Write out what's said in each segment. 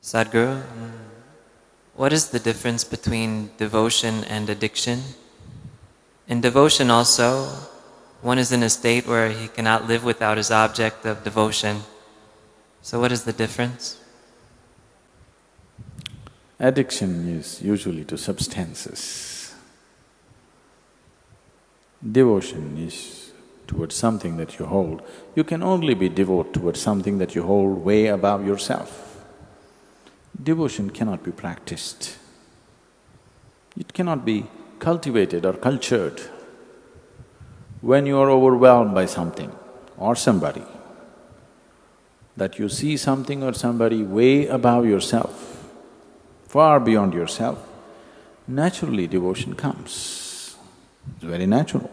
Sadhguru, what is the difference between devotion and addiction? In devotion also, one is in a state where he cannot live without his object of devotion. So what is the difference? Addiction is usually to substances. Devotion is towards something that you hold. You can only be devout towards something that you hold way above yourself. Devotion cannot be practiced. It cannot be cultivated or cultured. When you are overwhelmed by something or somebody, that you see something or somebody way above yourself, far beyond yourself, naturally devotion comes. It's very natural.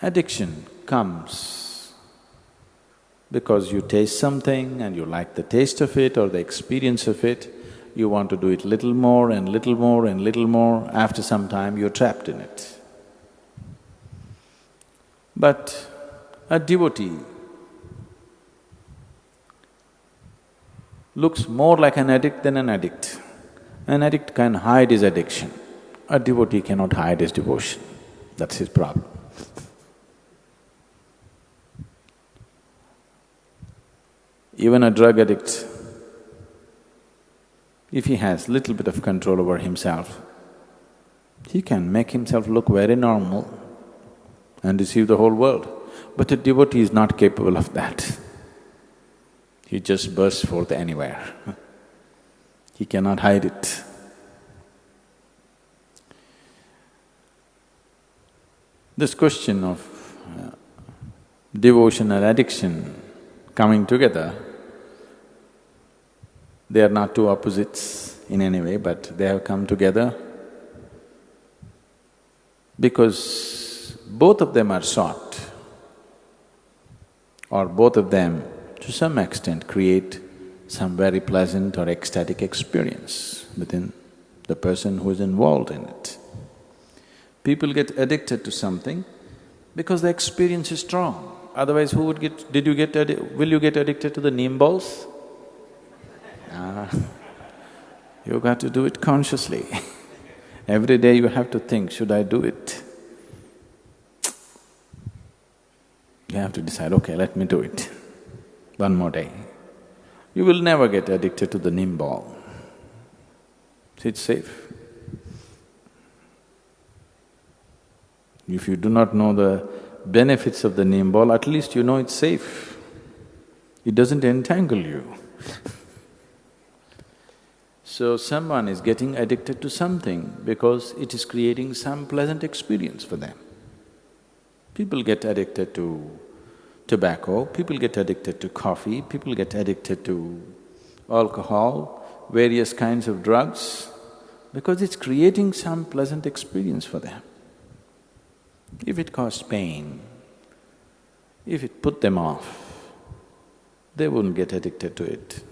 Addiction comes because you taste something and you like the taste of it or the experience of it, you want to do it little more and little more and little more, after some time you're trapped in it. But a devotee looks more like an addict than an addict. An addict can hide his addiction. A devotee cannot hide his devotion. That's his problem. Even a drug addict, if he has little bit of control over himself, he can make himself look very normal and deceive the whole world. But a devotee is not capable of that. He just bursts forth anywhere. He cannot hide it. This question of devotion and addiction coming together, they are not two opposites in any way, but they have come together because both of them are sought, or both of them to some extent create some very pleasant or ecstatic experience within the person who is involved in it. People get addicted to something because the experience is strong. Otherwise, who would get… will you get addicted to the neem balls? You got to do it consciously. Every day you have to think, should I do it? You have to decide, okay, let me do it. One more day. You will never get addicted to the neem ball. It's safe. If you do not know the benefits of the neem ball, at least you know it's safe. It doesn't entangle you. So someone is getting addicted to something because it is creating some pleasant experience for them. People get addicted to tobacco, people get addicted to coffee, people get addicted to alcohol, various kinds of drugs, because it's creating some pleasant experience for them. If it caused pain, if it put them off, they wouldn't get addicted to it.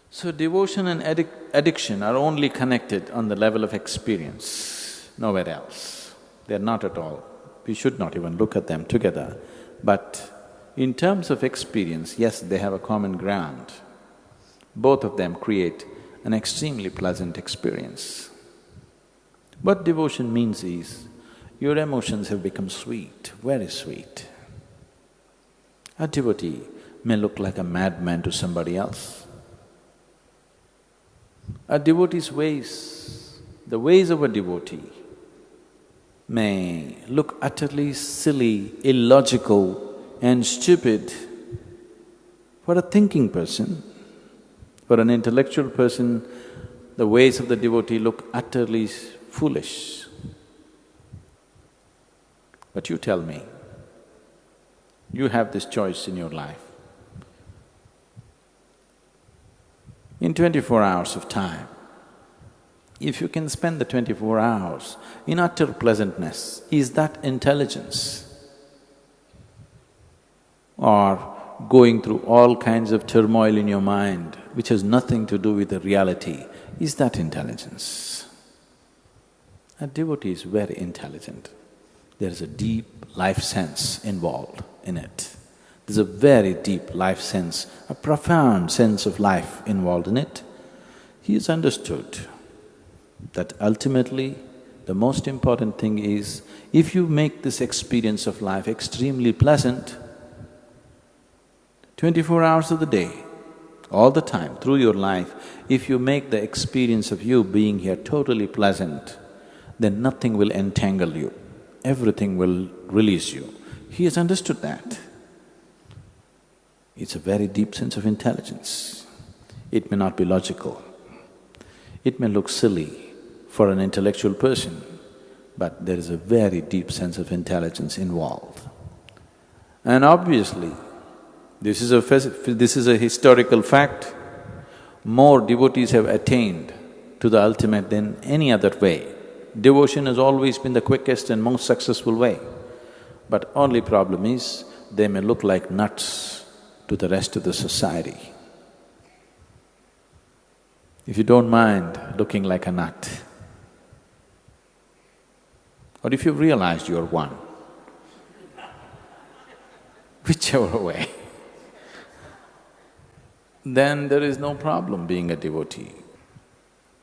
So devotion and addiction are only connected on the level of experience, nowhere else. They're not at all. We should not even look at them together. But in terms of experience, yes, they have a common ground. Both of them create an extremely pleasant experience. What devotion means is, your emotions have become sweet, very sweet. A devotee may look like a madman to somebody else. A devotee's ways, the ways of a devotee may look utterly silly, illogical and stupid for a thinking person. For an intellectual person, the ways of the devotee look utterly foolish. But you tell me, you have this choice in your life. In 24 hours of time, if you can spend the 24 hours in utter pleasantness, is that intelligence? Or going through all kinds of turmoil in your mind which has nothing to do with the reality, is that intelligence? A devotee is very intelligent. There is a deep life sense involved in it. There's a very deep life sense, a profound sense of life involved in it. He has understood that ultimately the most important thing is, if you make this experience of life extremely pleasant, 24 hours of the day, all the time, through your life, if you make the experience of you being here totally pleasant, then nothing will entangle you, everything will release you. He has understood that. It's a very deep sense of intelligence. It may not be logical, it may look silly for an intellectual person, but there is a very deep sense of intelligence involved. And obviously, this is a historical fact. More devotees have attained to the ultimate than any other way. Devotion has always been the quickest and most successful way. But only problem is, they may look like nuts to the rest of the society. If you don't mind looking like a nut, or if you've realized you're one, whichever way, then there is no problem being a devotee.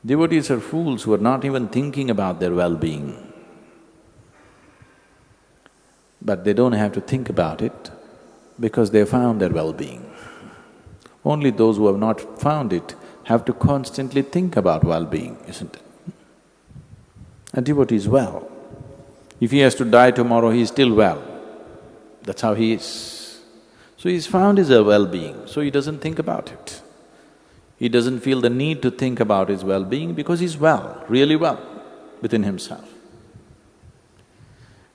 Devotees are fools who are not even thinking about their well-being. But they don't have to think about it because they found their well-being. Only those who have not found it have to constantly think about well-being, isn't it? A devotee is well. If he has to die tomorrow, he is still well. That's how he is. So he's found his well-being, so he doesn't think about it. He doesn't feel the need to think about his well-being because he's well, really well within himself.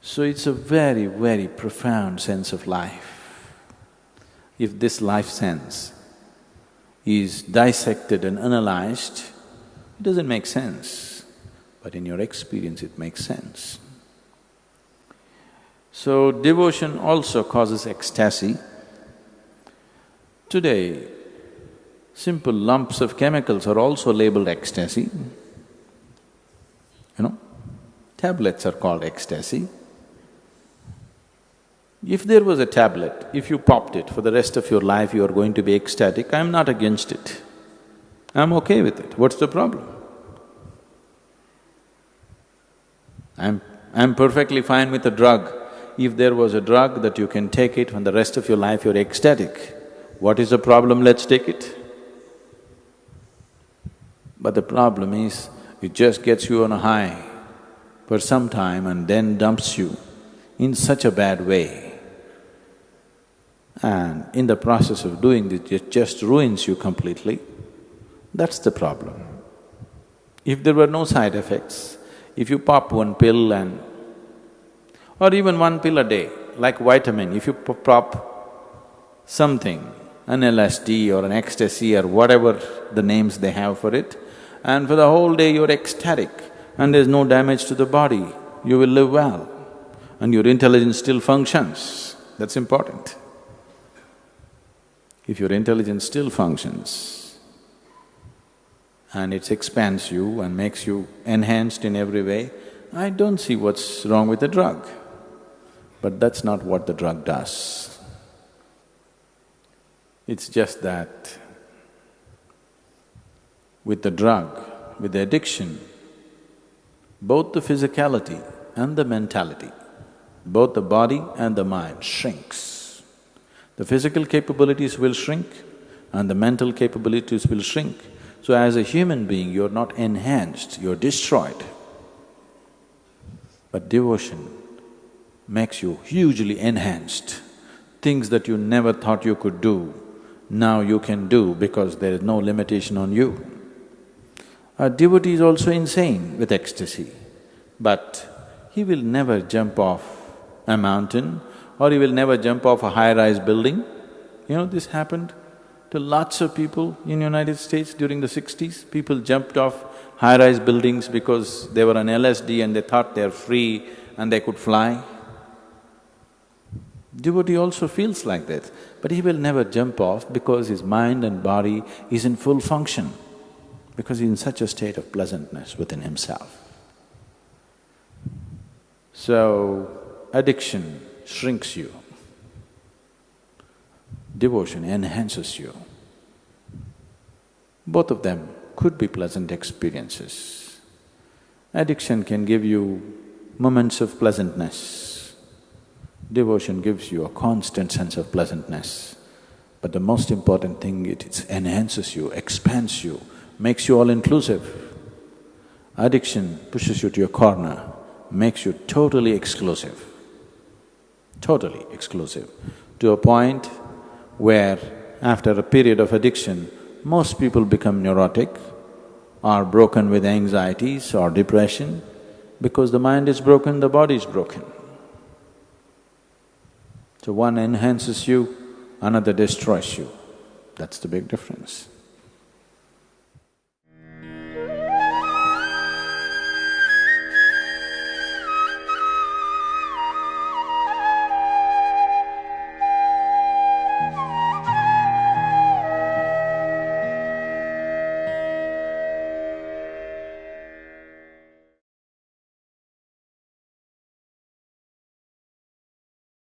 So it's a very, very profound sense of life. If this life sense is dissected and analyzed, it doesn't make sense, but in your experience it makes sense. So devotion also causes ecstasy. Today, simple lumps of chemicals are also labeled ecstasy. Tablets are called ecstasy. If there was a tablet, if you popped it, for the rest of your life you are going to be ecstatic, I'm not against it. I'm okay with it. What's the problem? I'm perfectly fine with a drug. If there was a drug that you can take it, for the rest of your life you're ecstatic, what is the problem? Let's take it. But the problem is, it just gets you on a high for some time and then dumps you in such a bad way. And in the process of doing this, it just ruins you completely. That's the problem. If there were no side effects, if you pop one pill or even one pill a day, like vitamin, if you pop something, an LSD or an ecstasy or whatever the names they have for it, and for the whole day you're ecstatic and there's no damage to the body, you will live well and your intelligence still functions. That's important. If your intelligence still functions and it expands you and makes you enhanced in every way, I don't see what's wrong with the drug. But that's not what the drug does. It's just that with the drug, with the addiction, both the physicality and the mentality, both the body and the mind shrinks. The physical capabilities will shrink and the mental capabilities will shrink. So as a human being, you're not enhanced, you're destroyed. But devotion makes you hugely enhanced. Things that you never thought you could do, now you can do because there is no limitation on you. A devotee is also insane with ecstasy, but he will never jump off a mountain or he will never jump off a high-rise building. This happened to lots of people in United States during the 60s. People jumped off high-rise buildings because they were on LSD and they thought they're free and they could fly. Devotee also feels like that, but he will never jump off because his mind and body is in full function, because he's in such a state of pleasantness within himself. So, addiction shrinks you. Devotion enhances you. Both of them could be pleasant experiences. Addiction can give you moments of pleasantness. Devotion gives you a constant sense of pleasantness. But the most important thing, it enhances you, expands you, makes you all-inclusive. Addiction pushes you to your corner, makes you totally exclusive, to a point where after a period of addiction, most people become neurotic or broken with anxieties or depression. Because the mind is broken, the body is broken. So one enhances you, another destroys you. That's the big difference.